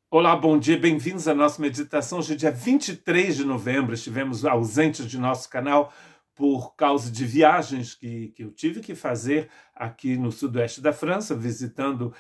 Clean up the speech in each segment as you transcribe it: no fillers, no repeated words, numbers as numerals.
Olá, bom dia, bem-vindos à nossa meditação. Hoje é dia 23 de novembro, estivemos ausentes de nosso canal por causa de viagens que eu tive que fazer aqui no sudoeste da França, visitando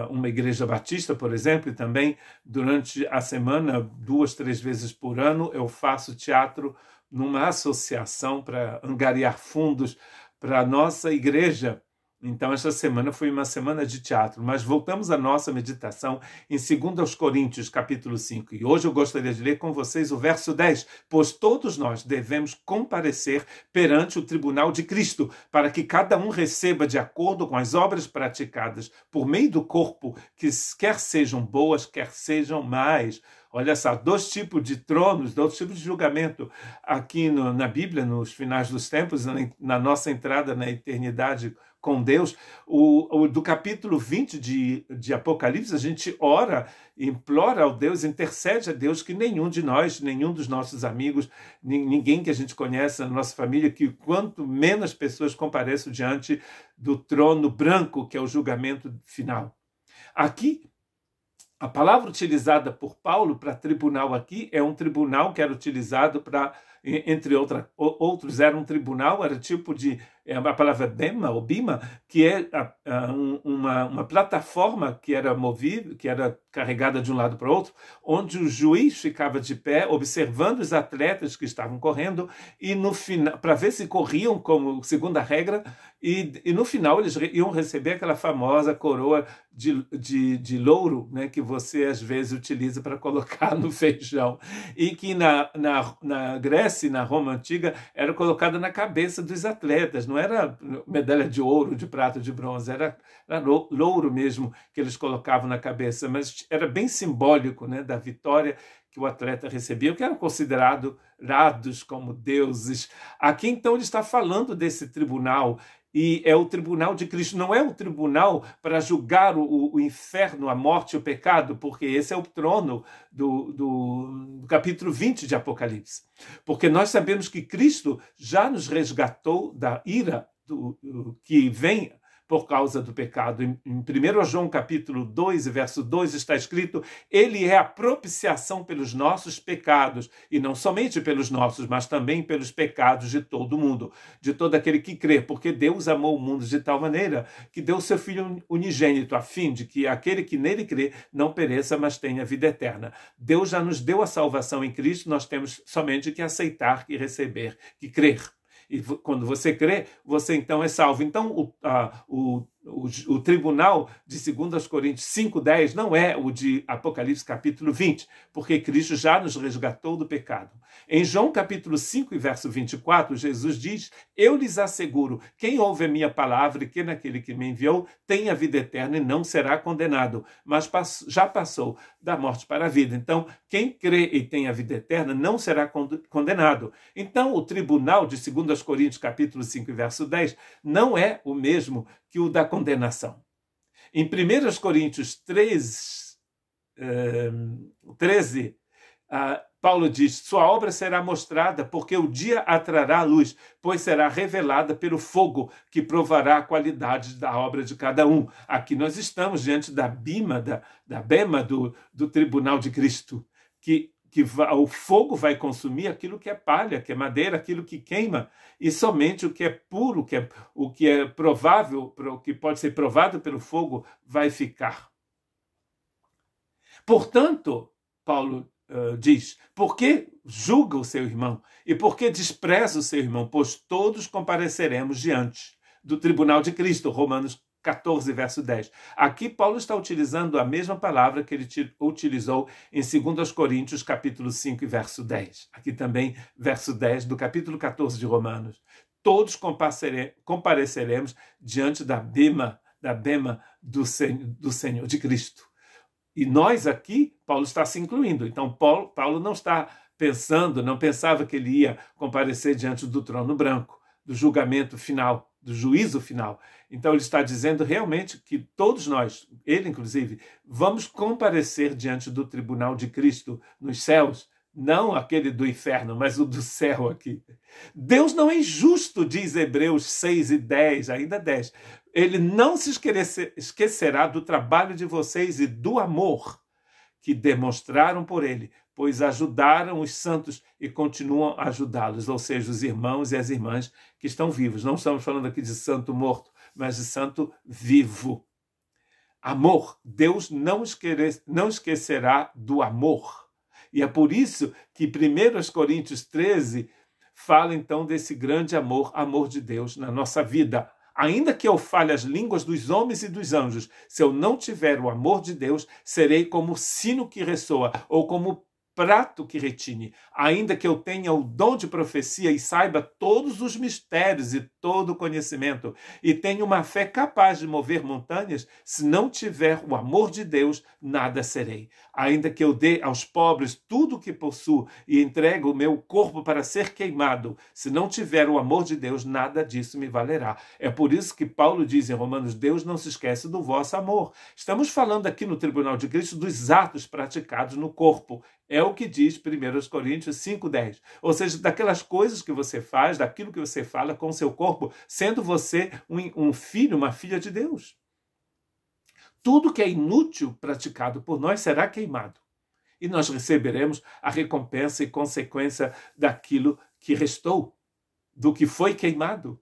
uma igreja batista, por exemplo, e também durante a semana, 2, 3 vezes por ano, eu faço teatro numa associação para angariar fundos para a nossa igreja. Então, esta semana foi uma semana de teatro, mas voltamos à nossa meditação em 2 Coríntios, capítulo 5. E hoje eu gostaria de ler com vocês o verso 10. Pois todos nós devemos comparecer perante o tribunal de Cristo, para que cada um receba de acordo com as obras praticadas por meio do corpo, que quer sejam boas, quer sejam más. Olha só, 2 tipos de tronos, 2 tipos de julgamento aqui na Bíblia, nos finais dos tempos, na nossa entrada na eternidade com Deus. Do capítulo 20 de Apocalipse, a gente ora, implora ao Deus, intercede a Deus que nenhum de nós, nenhum dos nossos amigos, ninguém que a gente conhece na nossa família, que quanto menos pessoas compareçam diante do trono branco, que é o julgamento final. Aqui, a palavra utilizada por Paulo para tribunal aqui é um tribunal que era utilizado para, entre outros, era um tribunal, era tipo de, a palavra bema, ou bima, que é uma plataforma que era movida, que era carregada de um lado para o outro, onde o juiz ficava de pé, observando os atletas que estavam correndo, e no final, para ver se corriam como segunda regra, e no final eles iam receber aquela famosa coroa de louro, né, que você às vezes utiliza para colocar no feijão, e que na Grécia e na Roma Antiga era colocada na cabeça dos atletas, não era medalha de ouro, de prata, de bronze, era louro mesmo que eles colocavam na cabeça, mas era bem simbólico, né, da vitória que o atleta recebia, que eram considerados como deuses. Aqui então ele está falando desse tribunal, e é o tribunal de Cristo, não é o tribunal para julgar o inferno, a morte e o pecado, porque esse é o trono do capítulo 20 de Apocalipse. Porque nós sabemos que Cristo já nos resgatou da ira que vem por causa do pecado. Em 1 João capítulo 2, verso 2, está escrito: ele é a propiciação pelos nossos pecados, e não somente pelos nossos, mas também pelos pecados de todo mundo, de todo aquele que crê, porque Deus amou o mundo de tal maneira que deu seu Filho unigênito, a fim de que aquele que nele crê não pereça, mas tenha vida eterna. Deus já nos deu a salvação em Cristo, nós temos somente que aceitar e receber, que crer. E quando você crê, você então é salvo. Então, o tribunal de 2 Coríntios 5:10 não é o de Apocalipse capítulo 20, porque Cristo já nos resgatou do pecado. Em João capítulo 5 e verso 24, Jesus diz: eu lhes asseguro, quem ouve a minha palavra e que naquele que me enviou tem a vida eterna e não será condenado, mas já passou da morte para a vida. Então, quem crê e tem a vida eterna não será condenado. Então, o tribunal de 2 Coríntios capítulo 5 e verso 10 não é o mesmo que o da condenação. Em 1 Coríntios 13, Paulo diz: sua obra será mostrada, porque o dia a trará a luz, pois será revelada pelo fogo, que provará a qualidade da obra de cada um. Aqui nós estamos diante da bema do tribunal de Cristo, que o fogo vai consumir aquilo que é palha, que é madeira, aquilo que queima, e somente o que é puro, o que é provável, o que pode ser provado pelo fogo, vai ficar. Portanto, Paulo diz: por que julga o seu irmão? E por que despreza o seu irmão? Pois todos compareceremos diante do tribunal de Cristo. Romanos 14, verso 10. Aqui Paulo está utilizando a mesma palavra que ele utilizou em 2 Coríntios, capítulo 5, verso 10. Aqui também, verso 10 do capítulo 14 de Romanos. Todos compareceremos diante da bema do Senhor, de Cristo. E nós aqui, Paulo está se incluindo. Então, Paulo não está pensando, não pensava que ele ia comparecer diante do trono branco, do julgamento final, do juízo final. Então ele está dizendo realmente que todos nós, ele inclusive, vamos comparecer diante do tribunal de Cristo nos céus, não aquele do inferno, mas o do céu aqui. Deus não é injusto, diz Hebreus 6 e 10, ainda 10. Ele não se esquecerá do trabalho de vocês e do amor que demonstraram por ele, pois ajudaram os santos e continuam a ajudá-los, ou seja, os irmãos e as irmãs que estão vivos. Não estamos falando aqui de santo morto, mas de santo vivo. Amor. Deus não esquecerá do amor. E é por isso que 1 Coríntios 13 fala então desse grande amor, amor de Deus na nossa vida. Ainda que eu fale as línguas dos homens e dos anjos, se eu não tiver o amor de Deus, serei como o sino que ressoa, ou como o prato que retine. Ainda que eu tenha o dom de profecia e saiba todos os mistérios e todo o conhecimento, e tenha uma fé capaz de mover montanhas, se não tiver o amor de Deus, nada serei. Ainda que eu dê aos pobres tudo o que possuo e entregue o meu corpo para ser queimado, se não tiver o amor de Deus, nada disso me valerá. É por isso que Paulo diz em Romanos, Deus não se esquece do vosso amor. Estamos falando aqui no Tribunal de Cristo dos atos praticados no corpo. É o que diz 1 Coríntios 5,10. Ou seja, daquelas coisas que você faz, daquilo que você fala com o seu corpo, sendo você um filho, uma filha de Deus. Tudo que é inútil praticado por nós será queimado. E nós receberemos a recompensa e consequência daquilo que restou, do que foi queimado.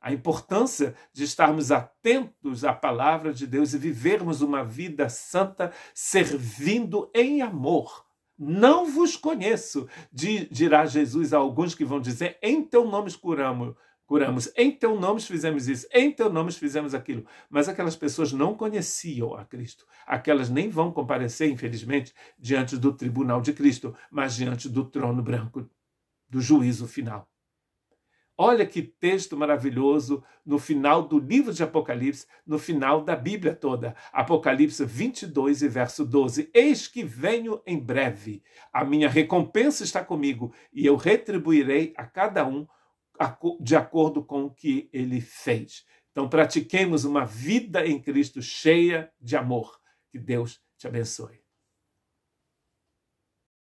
A importância de estarmos atentos à palavra de Deus e vivermos uma vida santa servindo em amor. Não vos conheço, dirá Jesus a alguns que vão dizer, em teu nome curamos, em teu nome fizemos isso, em teu nome fizemos aquilo. Mas aquelas pessoas não conheciam a Cristo. Aquelas nem vão comparecer, infelizmente, diante do tribunal de Cristo, mas diante do trono branco, do juízo final. Olha que texto maravilhoso no final do livro de Apocalipse, no final da Bíblia toda. Apocalipse 22 e verso 12. Eis que venho em breve. A minha recompensa está comigo e eu retribuirei a cada um de acordo com o que ele fez. Então pratiquemos uma vida em Cristo cheia de amor. Que Deus te abençoe.